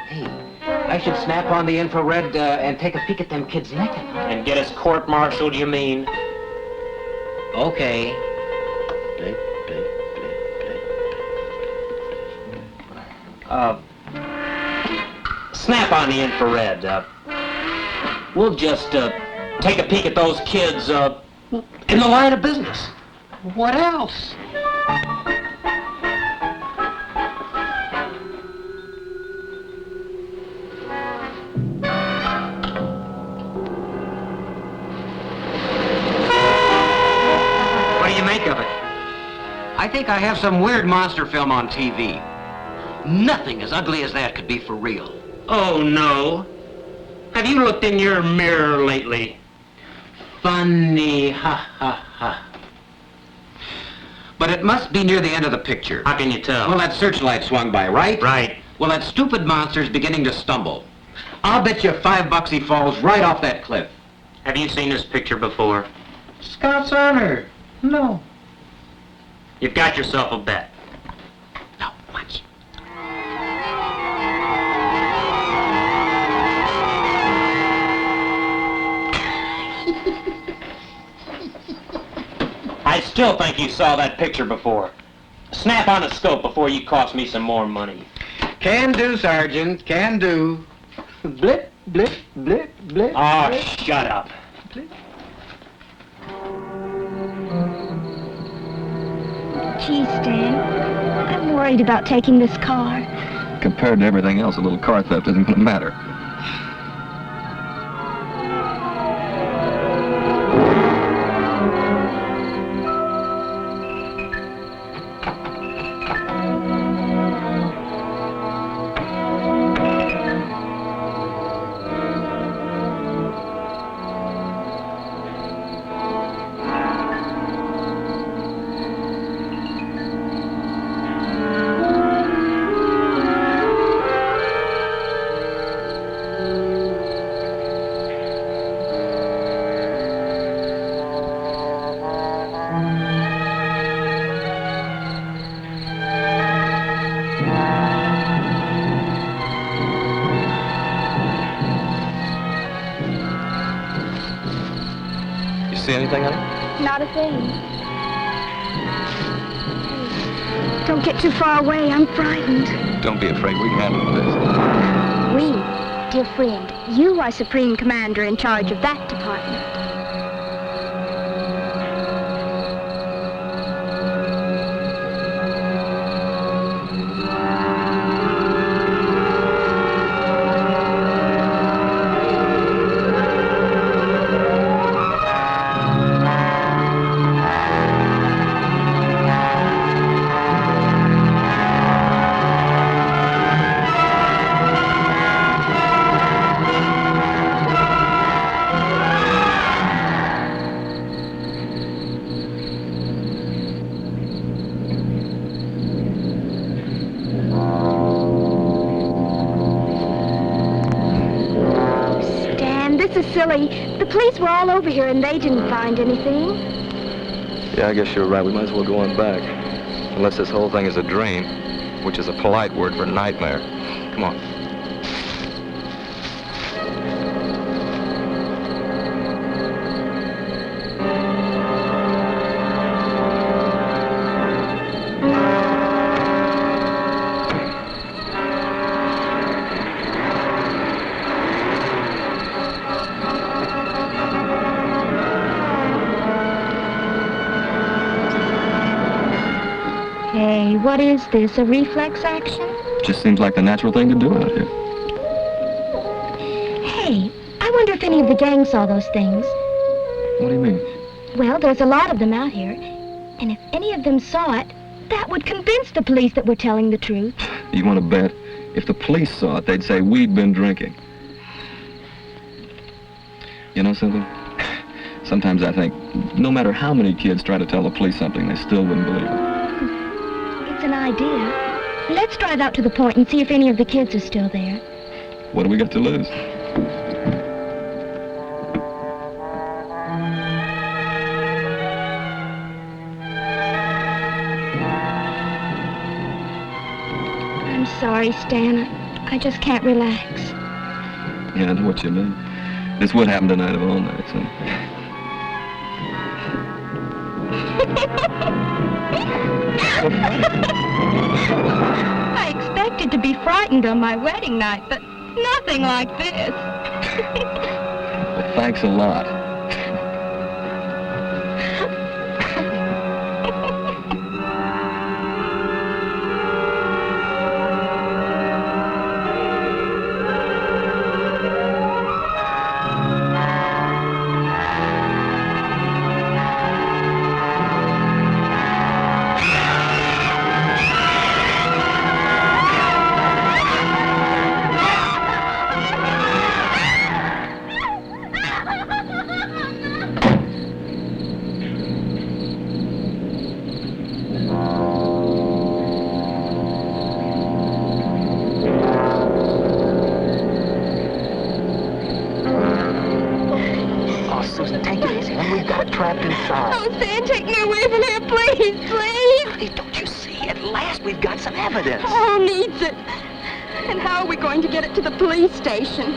Hey, I should snap on the infrared and take a peek at them kids naked. And get us court-martialed, you mean? Okay. Blip, blip, blip, blip. Snap on the infrared. We'll just take a peek at those kids in the line of business. What else? What do you make of it? I think I have some weird monster film on TV. Nothing as ugly as that could be for real. Oh, no. Have you looked in your mirror lately? Funny, ha, ha, ha. But it must be near the end of the picture. How can you tell? Well, that searchlight swung by, right? Right. Well, that stupid monster's beginning to stumble. I'll bet you $5 he falls right off that cliff. Have you seen this picture before? Scout's honor. No. You've got yourself a bet. Now, watch. I still think you saw that picture before. Snap on a scope before you cost me some more money. Can do, Sergeant. Can do. Blip, blip, blip, blip. Oh, blip, shut up. blip. Gee, Stan, I'm worried about taking this car. Compared to everything else, a little car theft isn't going to matter. See anything, honey? Not a thing. Don't get too far away. I'm frightened. Don't be afraid. We can handle this. We, dear friend, you are Supreme Commander in charge of that department. Silly. The police were all over here and they didn't find anything. Yeah, I guess you're right. We might as well go on back. Unless this whole thing is a dream, which is a polite word for nightmare. Come on. Hey, what is this, a reflex action? Just seems like the natural thing to do out here. Hey, I wonder if any of the gang saw those things. What do you mean? Well, there's a lot of them out here. And if any of them saw it, that would convince the police that we're telling the truth. You want to bet? If the police saw it, they'd say we'd been drinking. You know something? Sometimes I think, no matter how many kids try to tell the police something, they still wouldn't believe it. It's an idea. Let's drive out to the point and see if any of the kids are still there. What do we got to lose? I'm sorry, Stan. I just can't relax. Yeah, I know what you mean. This would happen tonight of all nights, huh? I expected to be frightened on my wedding night, but nothing like this. Well, thanks a lot. Trapped inside. Oh, Stan, take me away from here, please, please. Honey, don't you see? At last we've got some evidence. Oh, needs it. And how are we going to get it to the police station?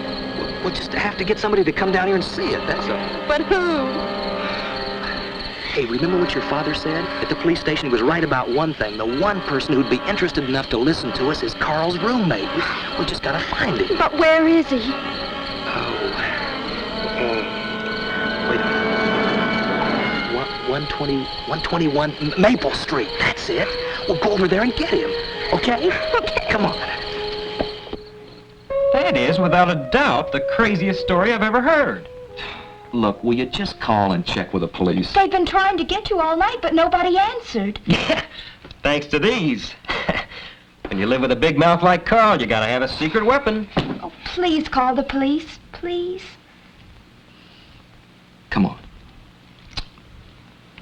We'll just have to get somebody to come down here and see it, that's all. But who? Hey, remember what your father said? At the police station, he was right about one thing. The one person who'd be interested enough to listen to us is Carl's roommate. We just gotta find him. But where is he? 121 Maple Street. That's it. We'll go over there and get him. Okay? Okay. Come on. That is, without a doubt, the craziest story I've ever heard. Look, will you just call and check with the police? They've been trying to get you all night, but nobody answered. Yeah, thanks to these. When you live with a big mouth like Carl, you gotta have a secret weapon. Oh, please call the police, please. Come on.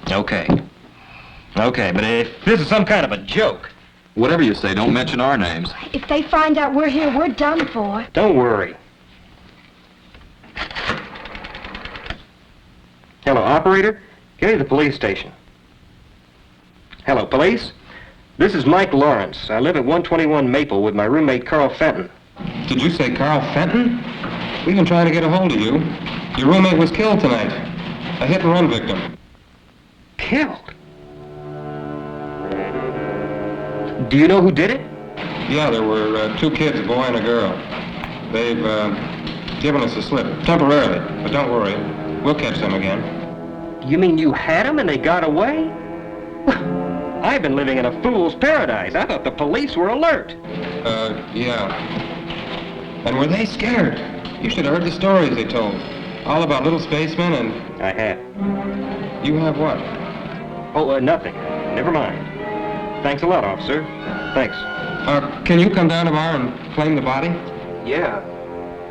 Okay. Okay, but if this is some kind of a joke... Whatever you say, don't mention our names. If they find out we're here, we're done for. Don't worry. Hello, operator? Get me to the police station. Hello, police? This is Mike Lawrence. I live at 121 Maple with my roommate, Carl Fenton. Did you say Carl Fenton? We've been trying to get a hold of you. Your roommate was killed tonight. A hit-and-run victim. Killed? Do you know who did it? Yeah, there were 2 kids, a boy and a girl. They've given us a slip, temporarily. But don't worry, we'll catch them again. You mean you had them and they got away? I've been living in a fool's paradise. I thought the police were alert. Yeah. And were they scared? You should have heard the stories they told. All about little spacemen and... I have. You have what? Oh, nothing. Never mind. Thanks a lot, officer. Thanks. Can you come down tomorrow and claim the body? Yeah.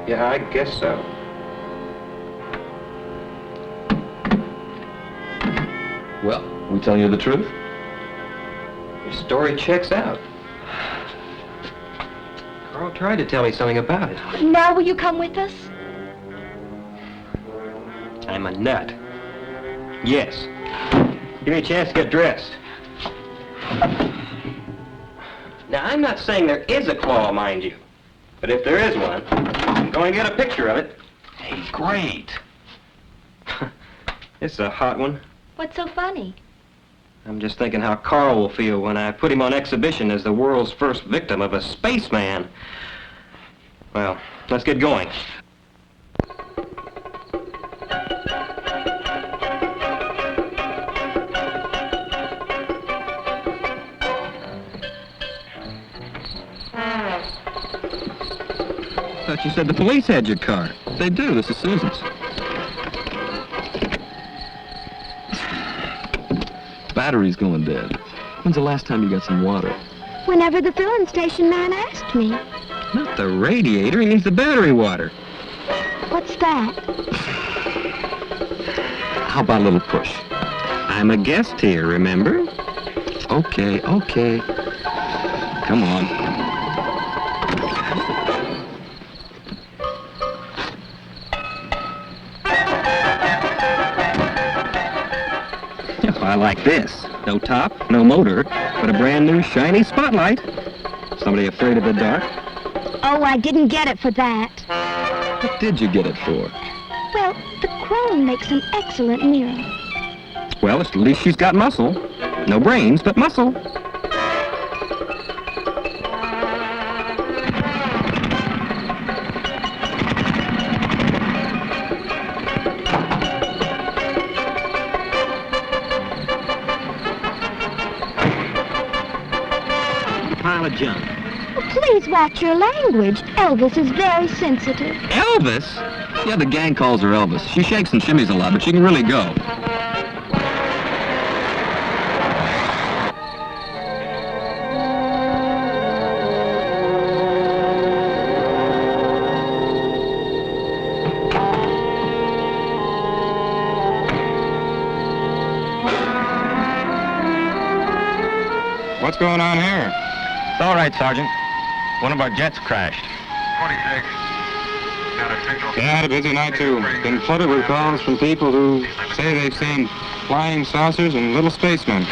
Yeah, I guess so. Well, we telling you the truth? Your story checks out. Carl tried to tell me something about it. Now will you come with us? I'm a nut. Yes. Give me a chance to get dressed. Now, I'm not saying there is a claw, mind you. But if there is one, I'm going to get a picture of it. Hey, great. It's a hot one. What's so funny? I'm just thinking how Carl will feel when I put him on exhibition as the world's first victim of a spaceman. Well, let's get going. I thought you said the police had your car. They do. This is Susan's. Battery's going dead. When's the last time you got some water? Whenever the filling station man asked me. Not the radiator. He needs the battery water. What's that? How about a little push? I'm a guest here, remember? Okay, okay. Come on. I like this. No top, no motor, but a brand new shiny spotlight. Somebody afraid of the dark? Oh, I didn't get it for that. What did you get it for? Well, the chrome makes an excellent mirror. Well, at least she's got muscle. No brains, but muscle. Pile of junk. Please watch your language. Elvis is very sensitive. Elvis? Yeah, the gang calls her Elvis. She shakes and shimmies a lot, but she can really go. What's going on here? It's all right, Sergeant. One of our jets crashed. 26. Yeah, had a busy night, too. Been flooded with calls from people who say they've seen flying saucers and little spacemen.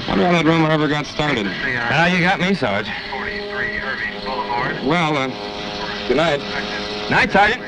Wonder how that rumor ever got started. Now you got me, Sarge. Well, good night. Night, Sergeant.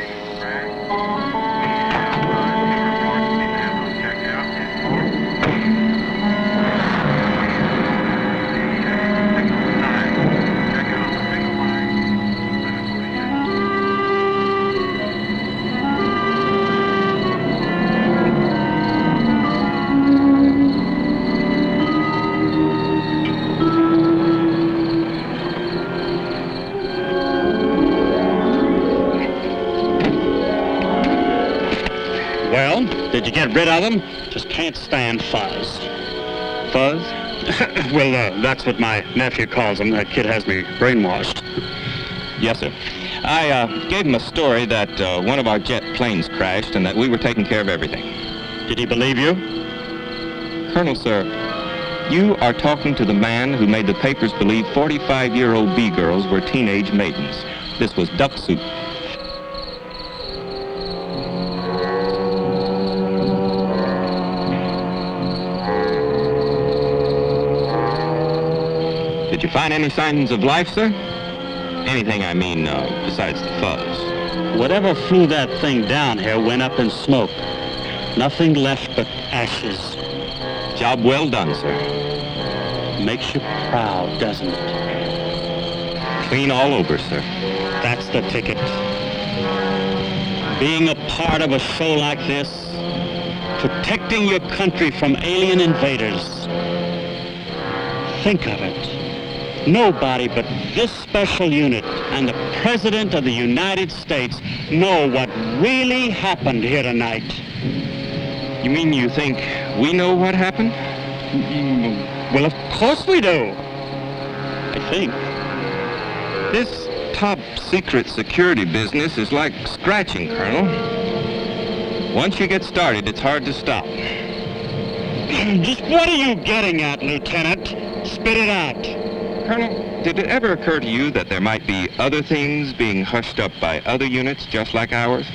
Well, did you get rid of them? Just can't stand fuzz. Fuzz? Well, that's what my nephew calls them. That kid has me brainwashed. Yes, sir. I gave him a story that one of our jet planes crashed and that we were taking care of everything. Did he believe you? Colonel, sir, you are talking to the man who made the papers believe 45-year-old B-girls were teenage maidens. This was duck soup. Did you find any signs of life, sir? Anything, I mean, besides the fuzz. Whatever flew that thing down here went up in smoke. Nothing left but ashes. Job well done, sir. Makes you proud, doesn't it? Clean all over, sir. That's the ticket. Being a part of a show like this, protecting your country from alien invaders. Think of it. Nobody but this special unit and the President of the United States know what really happened here tonight. You mean you think we know what happened? Well, of course we do. I think. This top secret security business is like scratching, Colonel. Once you get started, it's hard to stop. Just what are you getting at, Lieutenant? Spit it out. Colonel, did it ever occur to you that there might be other things being hushed up by other units just like ours?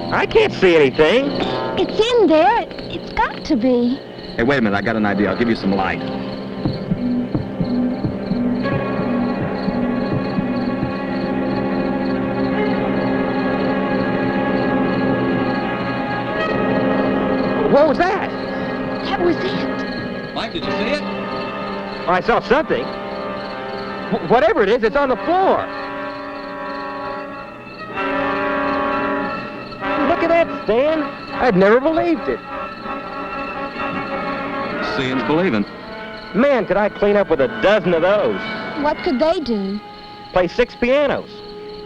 I can't see anything. It's in there. It's got to be. Hey, wait a minute. I got an idea. I'll give you some light. What was that? That was it. Mike, did you see it? I saw something. Whatever it is, it's on the floor. Look at that, Stan. I'd never believed it. Seeing's believing. Man, could I clean up with a dozen of those. What could they do? Play 6 pianos.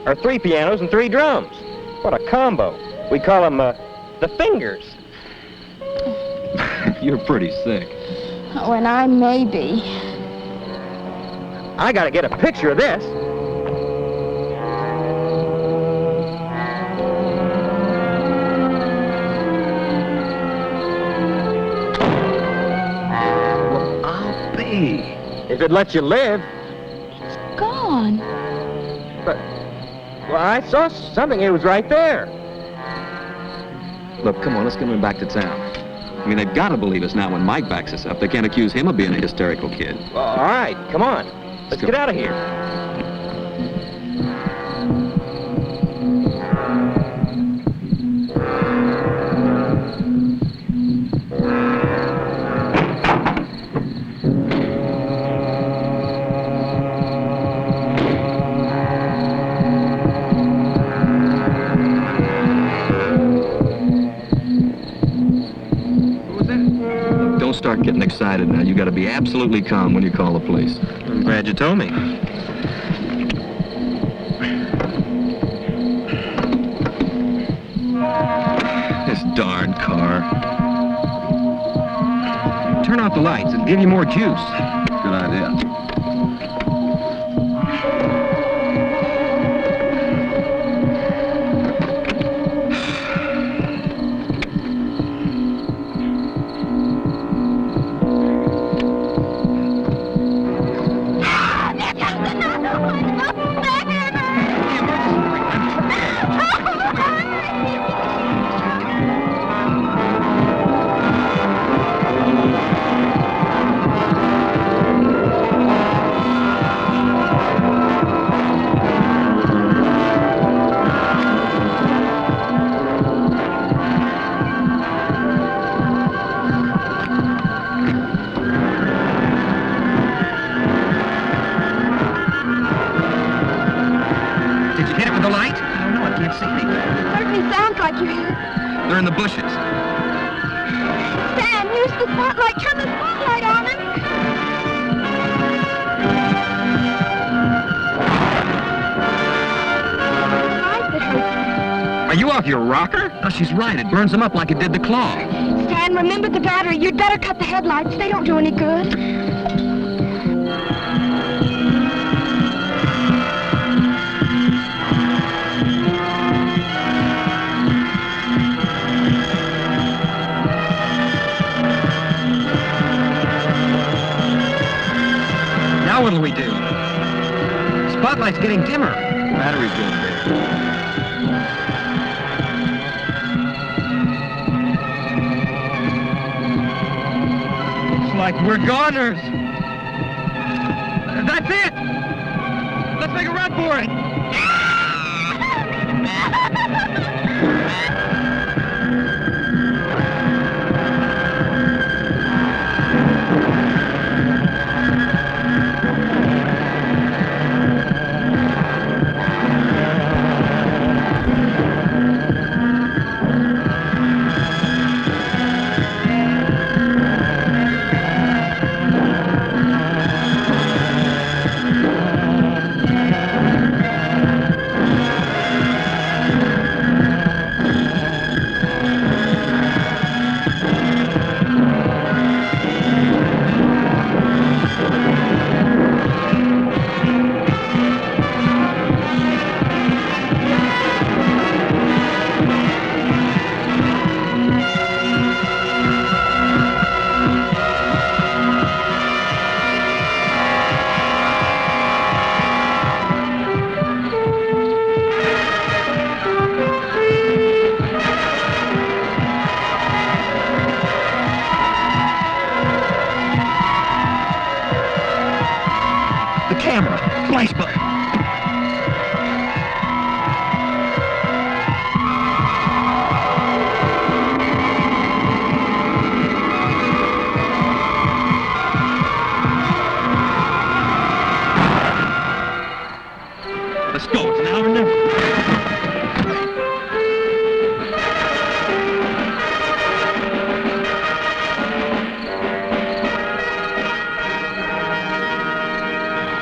Or 3 pianos and 3 drums. What a combo. We call them, the fingers. You're pretty sick. Oh, and I may be. I gotta get a picture of this. Well, I'll be. If it lets you live. It's gone. But, well, I saw something. It was right there. Look, come on, let's get him back to town. I mean, they've got to believe us now when Mike backs us up. They can't accuse him of being a hysterical kid. All right, come on. Let's get out of here. don't start getting excited now. You got to be absolutely calm when you call the police. I'm glad you told me. This darn car. Turn off the lights and give you more juice. Good idea. They're in the bushes. Stan, use the spotlight. Turn the spotlight on him. Are you off your rocker? Oh, she's right. It burns them up like it did the claw. Stan, remember the battery. You'd better cut the headlights. They don't do any good. Now what'll we do? Spotlight's getting dimmer. Battery's going dead. Looks like we're goners. That's it! Let's make a run for it! Flash button. Let's go. It's now or never.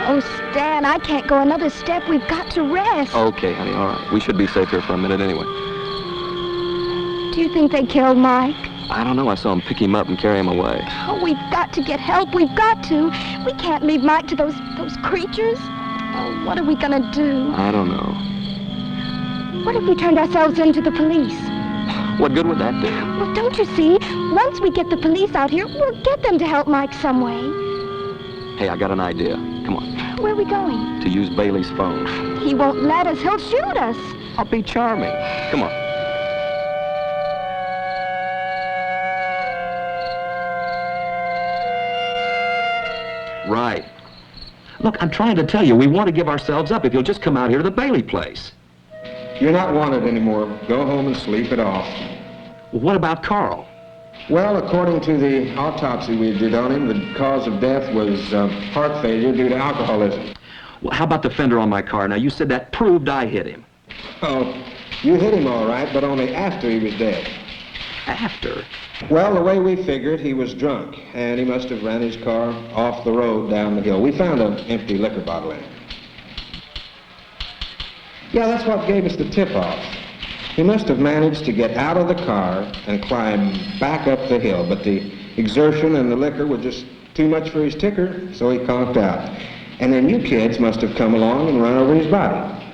Oh, Stan, I can't go another step. We've got to rest. Okay, honey, all right. We should be safe here for a minute anyway. Do you think they killed Mike? I don't know. I saw him pick him up and carry him away. Oh, we've got to get help. We've got to. We can't leave Mike to those creatures. Oh, what are we gonna do? I don't know. What if we turned ourselves in to the police? What good would that do? Well, don't you see? Once we get the police out here, we'll get them to help Mike some way. Hey, I got an idea. Come on. Where are we going? To use Bailey's phone. He won't let us. He'll shoot us. I'll be charming. Come on. Right. Look, I'm trying to tell you, we want to give ourselves up if you'll just come out here to the Bailey place. You're not wanted anymore. Go home and sleep it off. Well, what about Carl? Well, according to the autopsy we did on him, the cause of death was heart failure due to alcoholism. Well, how about the fender on my car? Now, you said that proved I hit him. Oh, you hit him all right, but only after he was dead. After? Well, the way we figured, he was drunk, and he must have ran his car off the road down the hill. We found an empty liquor bottle in it. Yeah, that's what gave us the tip-off. He must have managed to get out of the car and climb back up the hill, but the exertion and the liquor were just too much for his ticker, so he conked out. And then you kids must have come along and run over his body.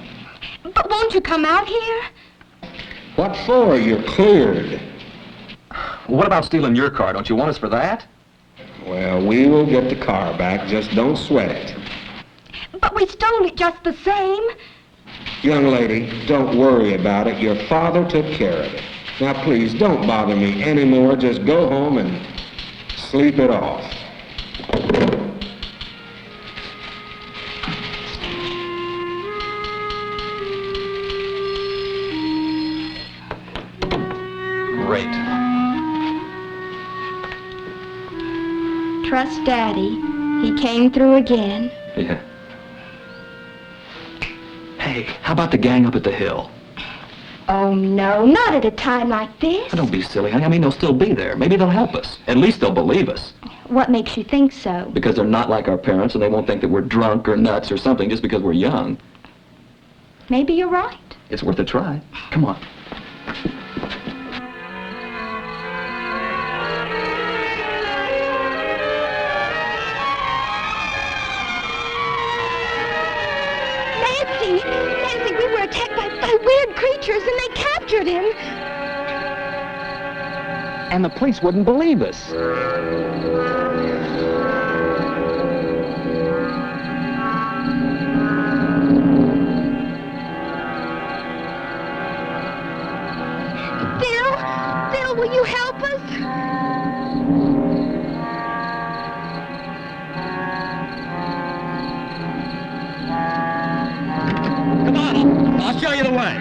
But won't you come out here? What for? You're cleared. What about stealing your car? Don't you want us for that? Well, we will get the car back. Just don't sweat it. But we stole it just the same. Young lady, don't worry about it. Your father took care of it. Now, please, don't bother me anymore. Just go home and sleep it off. Great. Trust Daddy. He came through again. Yeah. Hey, how about the gang up at the hill? Oh, no, not at a time like this. Don't be silly, honey. I mean, they'll still be there. Maybe they'll help us. At least they'll believe us. What makes you think so? Because they're not like our parents, and they won't think that we're drunk or nuts or something just because we're young. Maybe you're right. It's worth a try. Come on. Nancy, we were attacked by weird creatures and they captured him. And the police wouldn't believe us. Phil, will you help us? Come on, I'll show you the way.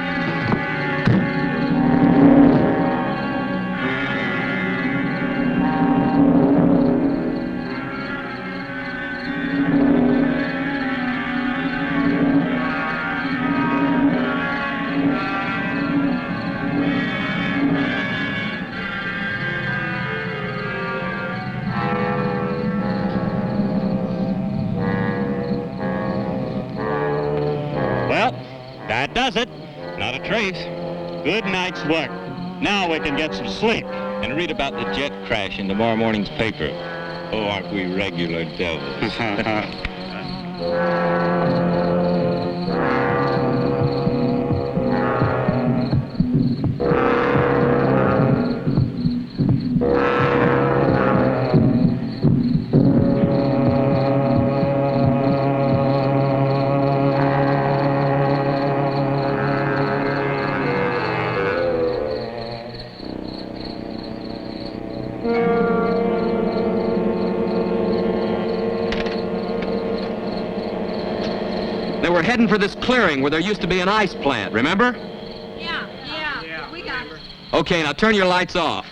Well, that does it. Not a trace. Good night's work. Now we can get some sleep. And read about the jet crash in tomorrow morning's paper. Oh, aren't we regular devils? They were heading for this clearing where there used to be an ice plant, remember? Yeah, we got it. Okay, now turn your lights off.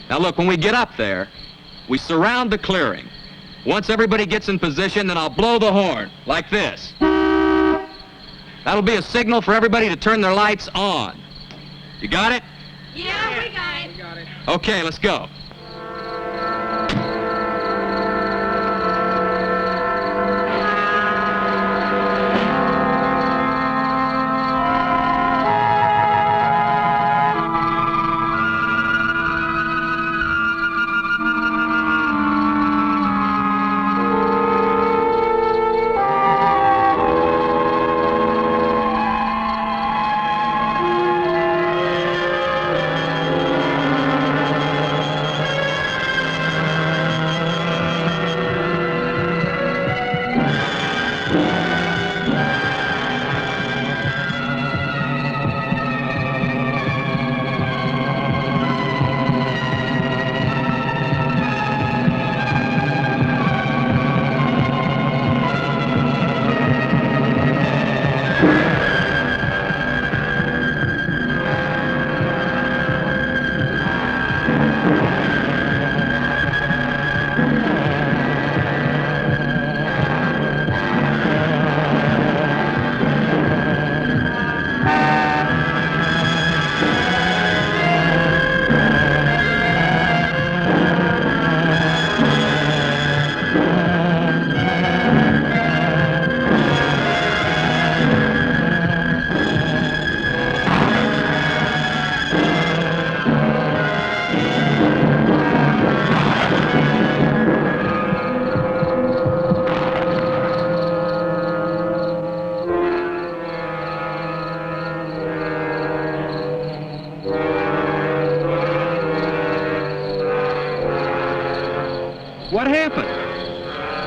Now look, when we get up there, we surround the clearing. Once everybody gets in position, then I'll blow the horn, like this. That'll be a signal for everybody to turn their lights on. You got it? Yeah, we got it. Okay, let's go. What happened?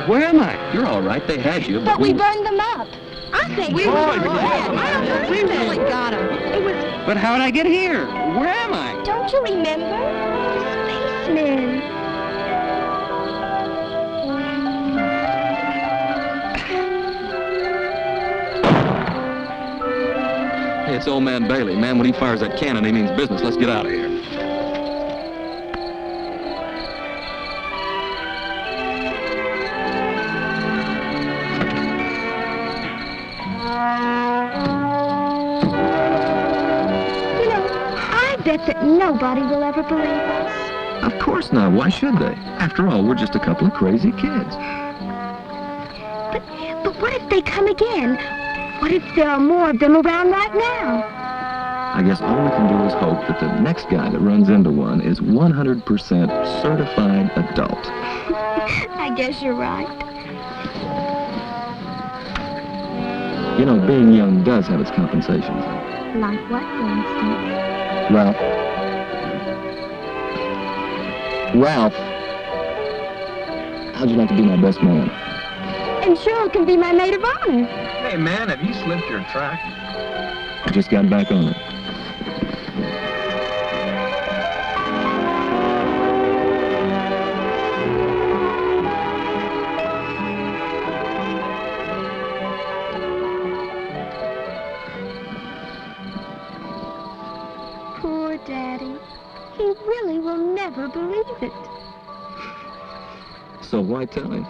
Where am I? You're all right. They had you. But we burned them up. I think We were were dead. I don't believe that. We got them. It was... But how'd I get here? Where am I? Don't you remember? The spacemen. Hey, it's old man Bailey. Man, when he fires that cannon, he means business. Let's get out of here. I bet that nobody will ever believe us. Of course not. Why should they? After all, we're just a couple of crazy kids. But what if they come again? What if there are more of them around right now? I guess all we can do is hope that the next guy that runs into one is 100% certified adult. I guess you're right. You know, being young does have its compensations. Like what, for instance? Ralph, how'd you like to be my best man? And Cheryl can be my maid of honor. Hey, man, have you slipped your track? I just got back on it. Poor Daddy. He really will never believe it. So why tell him?